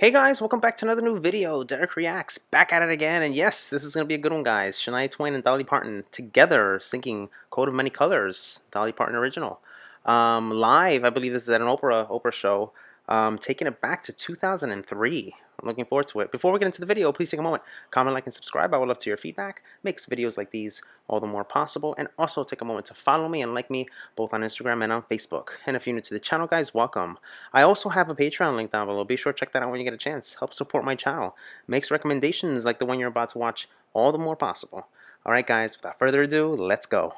Hey guys, welcome back to another new video. Dereck Reacts, back at it again, and yes, this is going to be a good one, guys. Shania Twain and Dolly Parton together singing Coat of Many Colors, Dolly Parton original. Live, I believe this is at an Oprah show, taking it back to 2003. I'm looking forward to it. Before we get into the video, please take a moment, comment, like, and subscribe. I would love to hear your feedback. Makes videos like these all the more possible. And also take a moment to follow me and like me both on Instagram and on Facebook. And if you're new to the channel, guys, welcome. I also have a Patreon link down below. Be sure to check that out when you get a chance. Help support my channel. Makes recommendations like the one you're about to watch all the more possible. Alright guys, without further ado, let's go.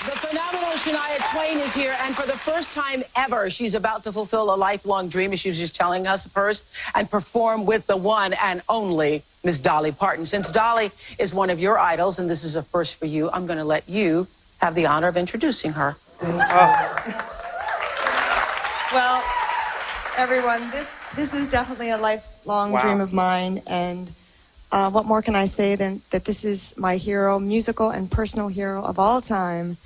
The phenomenal Shania Twain is here, and for the first time ever, she's about to fulfill a lifelong dream, as she was just telling us of hers, and perform with the one and only Miss Dolly Parton. Since Dolly is one of your idols, and this is a first for you, I'm going to let you have the honor of introducing her. Well, everyone, this is definitely a lifelong dream of mine, and what more can I say than that this is my hero, musical and personal hero of all time.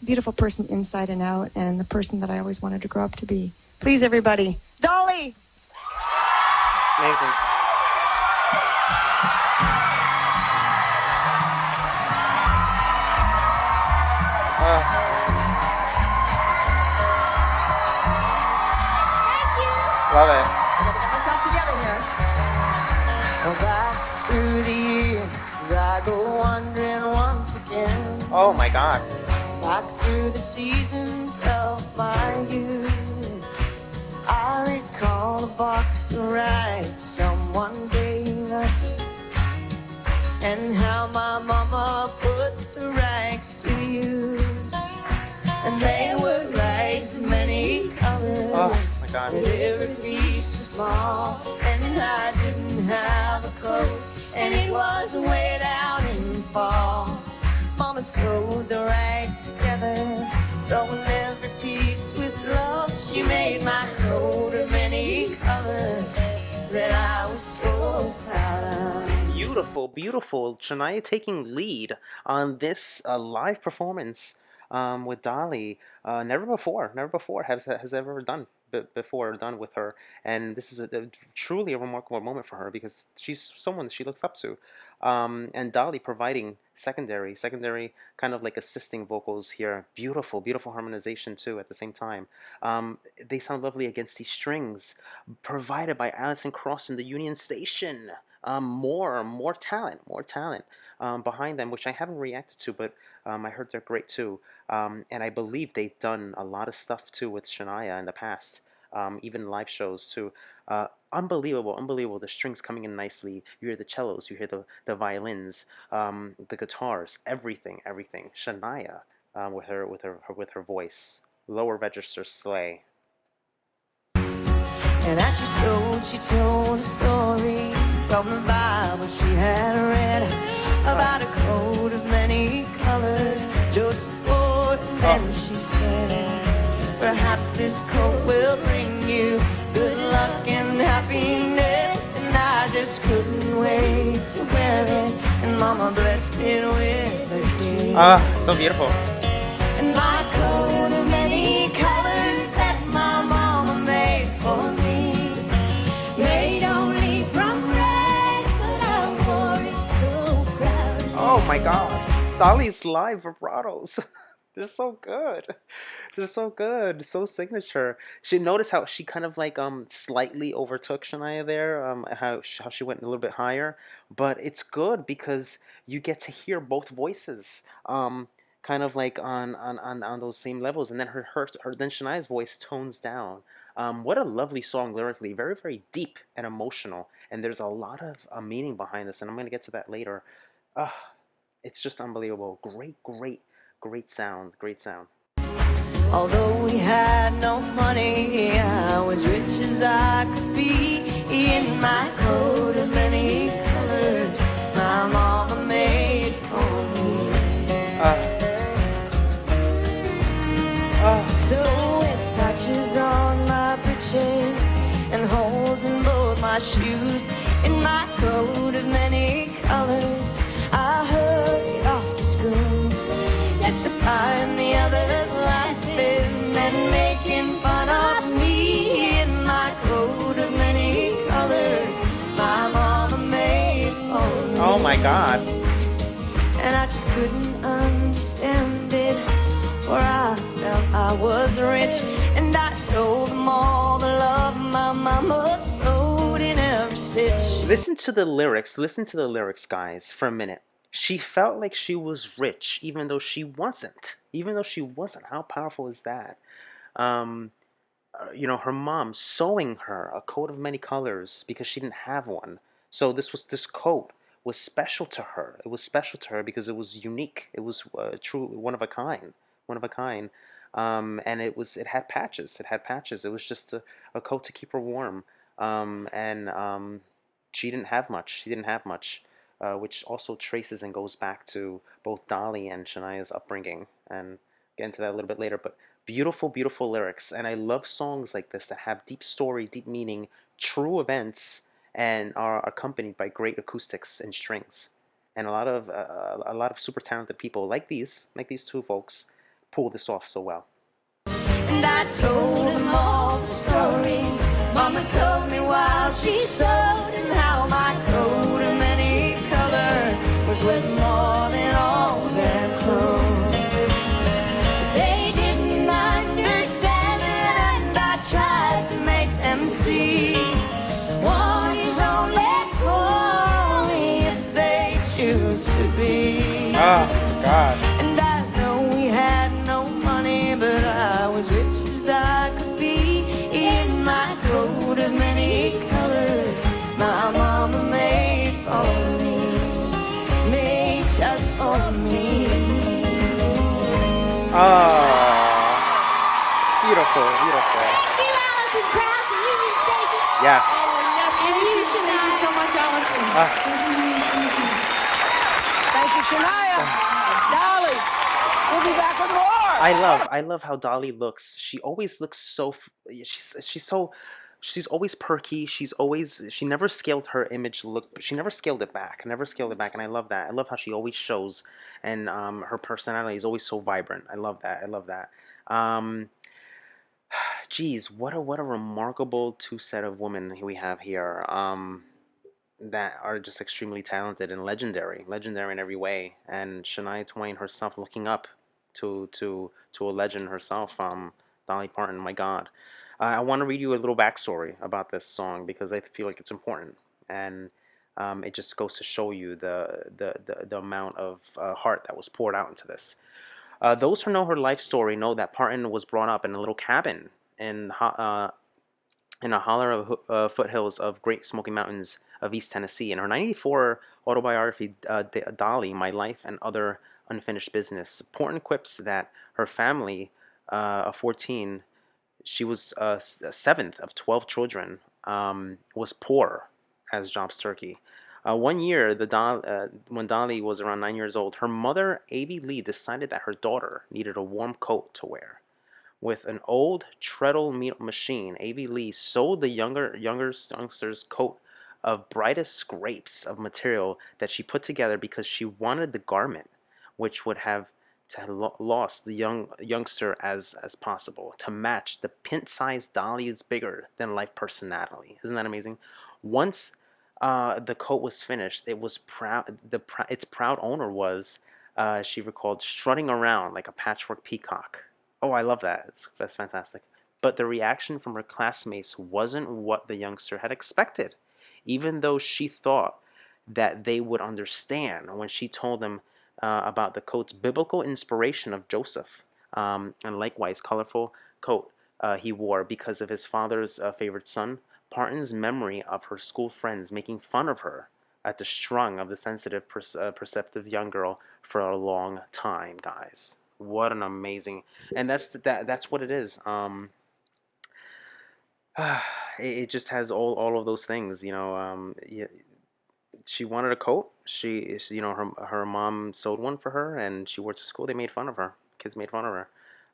Beautiful person inside and out, and the person that I always wanted to grow up to be. Please, everybody, Dolly! Amazing. Thank you! Love it. I gotta get myself together here. Back through the years, I go wandering once again. Oh my god. Back through the seasons of my youth, I recall a box of rags someone gave us, and how my mama put the rags to use. And they were rags of many colors. Oh my god. But every piece was small, and I didn't have a coat, and it was way down in fall. Mama sewed the rags together, sewing every piece with love. She made my coat of many colors that I was so proud of. Beautiful, beautiful. Shania taking lead on this live performance with Dolly. Never before has ever done done with her, and this is truly a remarkable moment for her because she's someone she looks up to, and Dolly providing secondary kind of like assisting vocals here. Beautiful harmonization too at the same time. They sound lovely against these strings provided by Alison Krauss in the Union Station. More talent behind them, which I haven't reacted to, but I heard they're great too. And I believe they've done a lot of stuff too with Shania in the past, even live shows too. Unbelievable. The strings coming in nicely. You hear the cellos, you hear the violins, the guitars, everything. Shania with her voice, lower register slay. And as she told a story from the Bible she had read about a coat of many colors Joseph wore, and then she said, perhaps this coat will bring you good luck and happiness. And I just couldn't wait to wear it, and Mama blessed it with a kiss. So beautiful. And my coat of many colors that my mama made for me, made only from rags, but I wore it so proud. Oh my god. Dolly's live vibratos. They're so good. So signature. She noticed how she kind of like slightly overtook Shania there, how she went a little bit higher, but it's good because you get to hear both voices kind of like on those same levels, and then then Shania's voice tones down. What a lovely song lyrically, very deep and emotional, and there's a lot of meaning behind this, and I'm going to get to that later. It's just unbelievable. Great sound. Although we had no money, I was rich as I could be, in my coat of many colors my mama made for me. So with patches on my breeches and holes in both my shoes, in my coat of Oh my God. And I just couldn't understand it. For I felt I was rich, and I told them all the love my mama sewed in every stitch. Listen to the lyrics, guys, for a minute. She felt like she was rich, even though she wasn't. Even though she wasn't. How powerful is that? Um, her mom sewing her a coat of many colors because she didn't have one. So this coat was special to her. It was special to her because it was unique. It was true, one of a kind, one of a kind. And it had patches. It had patches. It was just a coat to keep her warm. And she didn't have much. She didn't have much, which also traces and goes back to both Dolly and Shania's upbringing. And get into that a little bit later, but beautiful, beautiful lyrics. And I love songs like this that have deep story, deep meaning, true events, and are accompanied by great acoustics and strings. And a lot of super talented people like these two folks, pull this off so well. And I told him all the stories Mama told me while she sewed, and how my coat of many colors was worth more than all their clothes. They didn't understand it, and I tried to make them see. One is only for me if they choose to be. Oh, God. And I know we had no money, but I was rich as I could be. In my coat of many colors, my mama made for me, made just for me. Oh, beautiful, beautiful. Thank you, Allison Krauss and Union Station. Yes. And you, Thank you so much, Allison. Thank you, Shania. Dolly, we'll be back with more. I love how Dolly looks. She always looks so. She's always perky. She never scaled her image look. She never scaled it back. Never scaled it back, and I love that. I love how she always shows, and her personality is always so vibrant. I love that. I love that. Um, Geez, what a remarkable two set of women we have here. That are just extremely talented and legendary in every way. And Shania Twain herself looking up to a legend herself, Dolly Parton. My God, I want to read you a little backstory about this song because I feel like it's important, and it just goes to show you the amount of heart that was poured out into this. Those who know her life story know that Parton was brought up in a little cabin in a holler of foothills of Great Smoky Mountains of East Tennessee. In her 94 autobiography, Dolly, My Life and Other Unfinished Business, Porton quips that her family of 14, she was seventh of 12 children, was poor as job's turkey. One year, when Dolly was around 9 years old, her mother, Avie Lee, decided that her daughter needed a warm coat to wear. With an old treadle machine, Avie Lee sewed the youngster's coat of brightest scraps of material that she put together because she wanted the garment, which would have to have lost the youngster as possible, to match the pint-sized Dolly's bigger than life personality. Isn't that amazing? Once the coat was finished, it was proud. Its proud owner was, she recalled, strutting around like a patchwork peacock. Oh, I love that. That's fantastic. But the reaction from her classmates wasn't what the youngster had expected, even though she thought that they would understand when she told them about the coat's biblical inspiration of Joseph, and likewise colorful coat he wore because of his father's favorite son. Parton's memory of her school friends making fun of her at the strung of the sensitive, perceptive young girl for a long time, guys. What an amazing, and that's what it is. It just has all of those things, yeah, she wanted a coat. Her mom sewed one for her, and she wore it to school. They made fun of her. Kids made fun of her.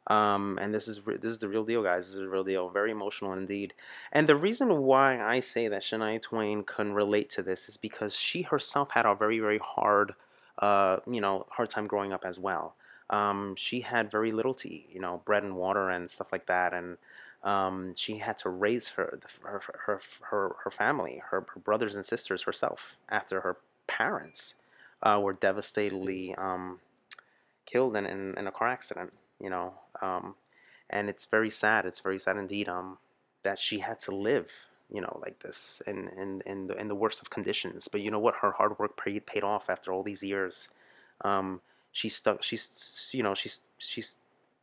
And this is the real deal, guys. This is the real deal. Very emotional indeed. And the reason why I say that Shania Twain can relate to this is because she herself had a very, very hard, hard time growing up as well. She had very little to eat, bread and water and stuff like that, and she had to raise her family, her brothers and sisters herself after parents were devastatedly killed in a car accident. You know, and it's very sad. It's very sad indeed. That she had to live, you know, like this in the worst of conditions. But you know what? Her hard work paid off after all these years. Um, she stuck. She's you know she's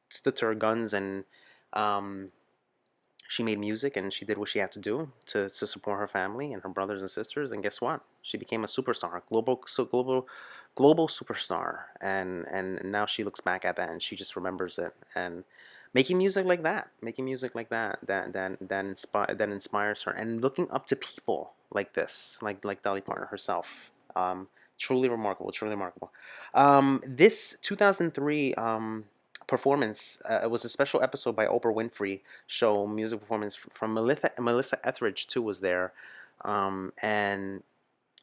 stood to her guns, and um, she made music, and she did what she had to do to support her family and her brothers and sisters. And guess what? She became a superstar, global superstar. And now she looks back at that and she just remembers it. And making music like that inspires her, and looking up to people like this, like Dolly Parton herself. Um, Truly remarkable, truly remarkable. This 2003 performance was a special episode by Oprah Winfrey show, music performance from Melissa Etheridge too was there, and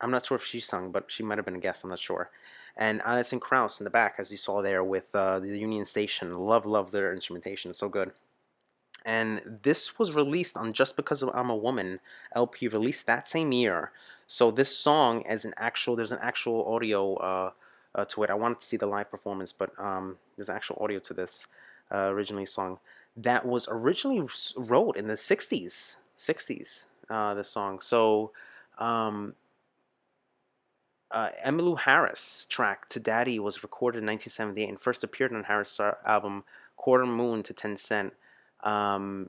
I'm not sure if she sung, but she might have been a guest. I'm not sure. And Alison Krauss in the back, as you saw there, with the Union Station. Love their instrumentation. It's so good. And this was released on Just Because I'm a Woman LP, released that same year. So this song, as an actual, there's an actual audio to it. I wanted to see the live performance, but there's actual audio to this originally song that was originally wrote in the 60s. This song. So um, Emmylou Harris track To Daddy was recorded in 1978 and first appeared on Harris' album Quarter Moon to 10 Cent, and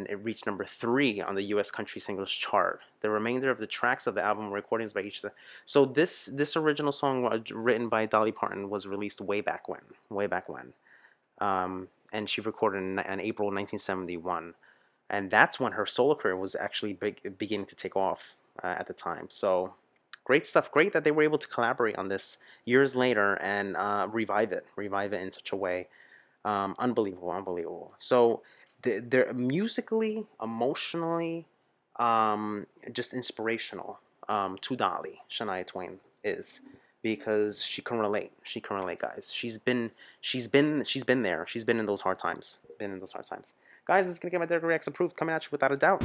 it reached '3 on the U.S. country singles chart. The remainder of the tracks of the album were recordings by each. So this original song written by Dolly Parton was released way back when, and she recorded in April 1971, and that's when her solo career was actually beginning to take off at the time. So great stuff. Great that they were able to collaborate on this years later and revive it in such a way. Unbelievable. So they're musically, emotionally, just inspirational to Dolly. Shania Twain is, because she can relate. She can relate, guys. She's been there. She's been in those hard times. Been in those hard times. Guys, this is gonna get my Dereck Reacts approved, coming at you without a doubt.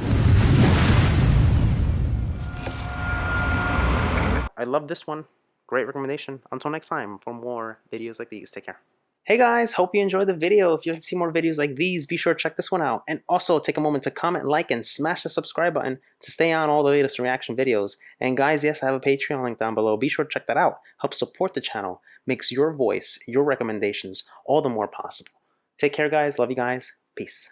I love this one. Great recommendation. Until next time, for more videos like these, take care. Hey guys, hope you enjoyed the video. If you want to see more videos like these, be sure to check this one out. And also take a moment to comment, like, and smash the subscribe button to stay on all the latest reaction videos. And guys, yes, I have a Patreon link down below. Be sure to check that out. Help support the channel. Makes your voice, your recommendations all the more possible. Take care, guys. Love you guys. Peace.